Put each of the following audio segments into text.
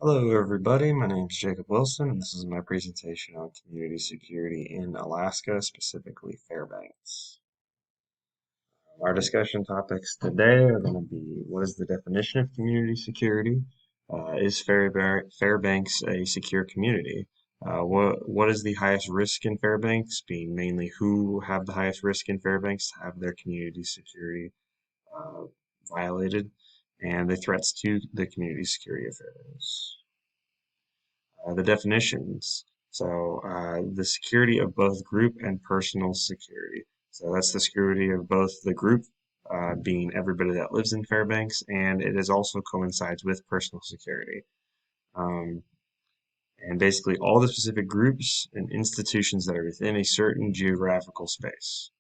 Hello everybody, my name is Jacob Wilson and this is my presentation on community security in Alaska, specifically Fairbanks. Our discussion topics today are going to be what is the definition of community security? Is Fairbanks a secure community? What is the highest risk in Fairbanks? Being mainly who have the highest risk in Fairbanks to have their community security uh, violated, and the threats to the community security of Fairbanks. The definitions. The security of both group and personal security. So that's the security of both the group, being everybody that lives in Fairbanks, and it is also coincides with personal security. Um, and basically all the specific groups and institutions that are within a certain geographical space.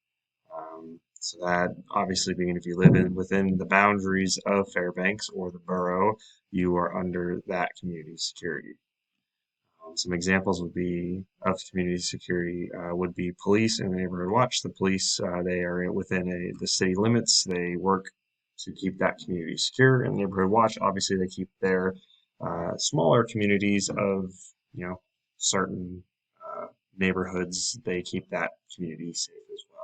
So that obviously being if you live within the boundaries of Fairbanks or the borough, you are under that community security. Some examples would be of community security would be police and neighborhood watch. The police they are within the city limits. They work to keep that community secure. And neighborhood watch, obviously, they keep their smaller communities of certain uh, neighborhoods. They keep that community safe as well.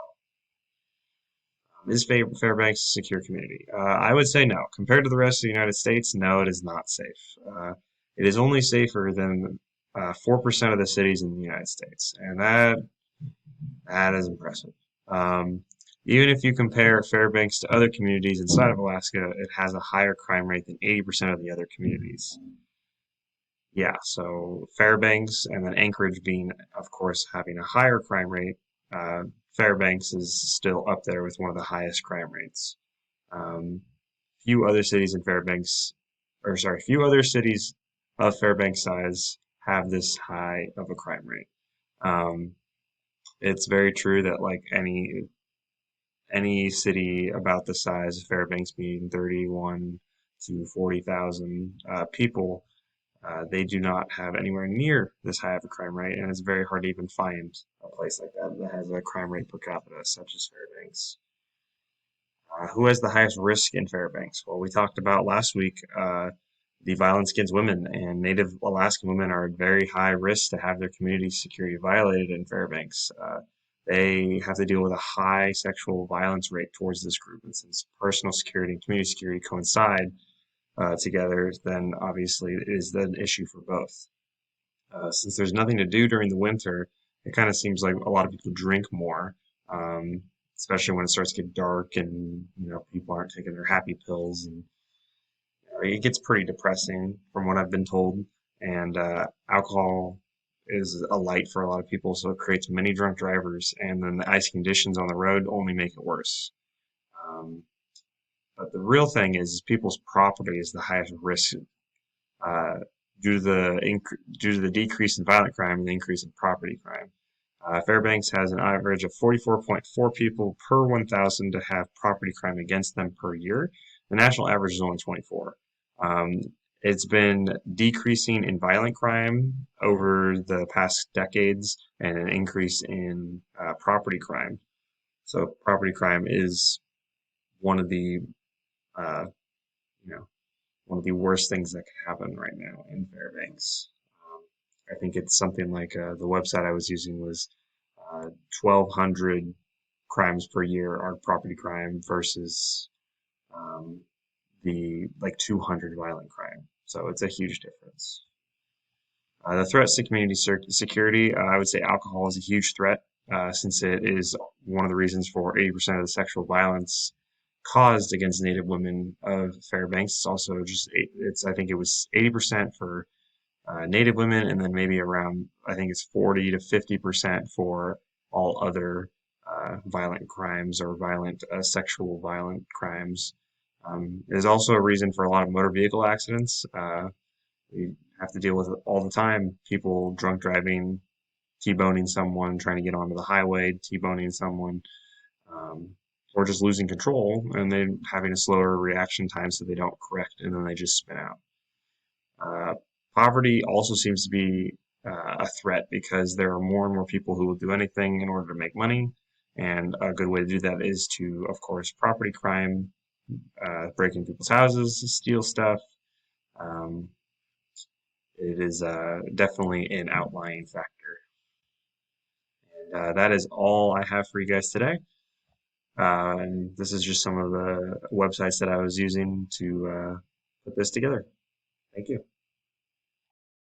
Is Fairbanks a secure community? I would say no. Compared to the rest of the United States, no, it is not safe. It is only safer than 4% of the cities in the United States, and that is impressive. Um, Even if you compare Fairbanks to other communities inside of Alaska, it has a higher crime rate than 80% of the other communities. Yeah, so Fairbanks and then Anchorage being, of course, having a higher crime rate. Uh, Fairbanks is still up there with one of the highest crime rates. Um, few other cities in Fairbanks, or sorry, few other cities of Fairbanks size have this high of a crime rate. Um, it's very true that like any city about the size of Fairbanks being 31 to 40,000 people, they do not have anywhere near this high of a crime rate, and it's very hard to even find a place like that that has a crime rate per capita such as Fairbanks. Who has the highest risk in Fairbanks? Well, we talked about last week the violence against women, and Native Alaskan women are at very high risk to have their community security violated in Fairbanks. They have to deal with a high sexual violence rate towards this group, and since personal security and community security coincide together, then obviously it is an issue for both. Since there's nothing to do during the winter, it kind of seems like a lot of people drink more, um, especially when it starts to get dark and people aren't taking their happy pills, and it gets pretty depressing from what I've been told. And alcohol is a light for a lot of people, so it creates many drunk drivers, and then the ice conditions on the road only make it worse. Um, but the real thing is people's property is the highest risk uh, due to the decrease in violent crime and the increase in property crime. Fairbanks has an average of 44.4 people per 1,000 to have property crime against them per year. The national average is only 24. Um, it's been decreasing in violent crime over the past decades and an increase in property crime. So property crime is one of the uh, you know one of the worst things that could happen right now in Fairbanks. Um, I think it's something like the website I was using was 1,200 crimes per year are property crime versus um, the like 200 violent crime. So it's a huge difference. The threats to community security, I would say alcohol is a huge threat since it is one of the reasons for 80% of the sexual violence caused against Native women of Fairbanks. It's also I think it was 80% for Native women, and then maybe around, I think it's 40 to 50% for all other violent crimes or sexual violent crimes. There's also a reason for a lot of motor vehicle accidents. We have to deal with it all the time. People drunk driving, T-boning someone, trying to get onto the highway, T-boning someone, um, or just losing control and then having a slower reaction time so they don't correct and then they just spin out. Uh, Poverty also seems to be a threat because there are more and more people who will do anything in order to make money. And a good way to do that is to, of course, property crime, break into people's houses, steal stuff, um, it is definitely an outlying factor. And that is all I have for you guys today. And this is just some of the websites that I was using to put this together. Thank you.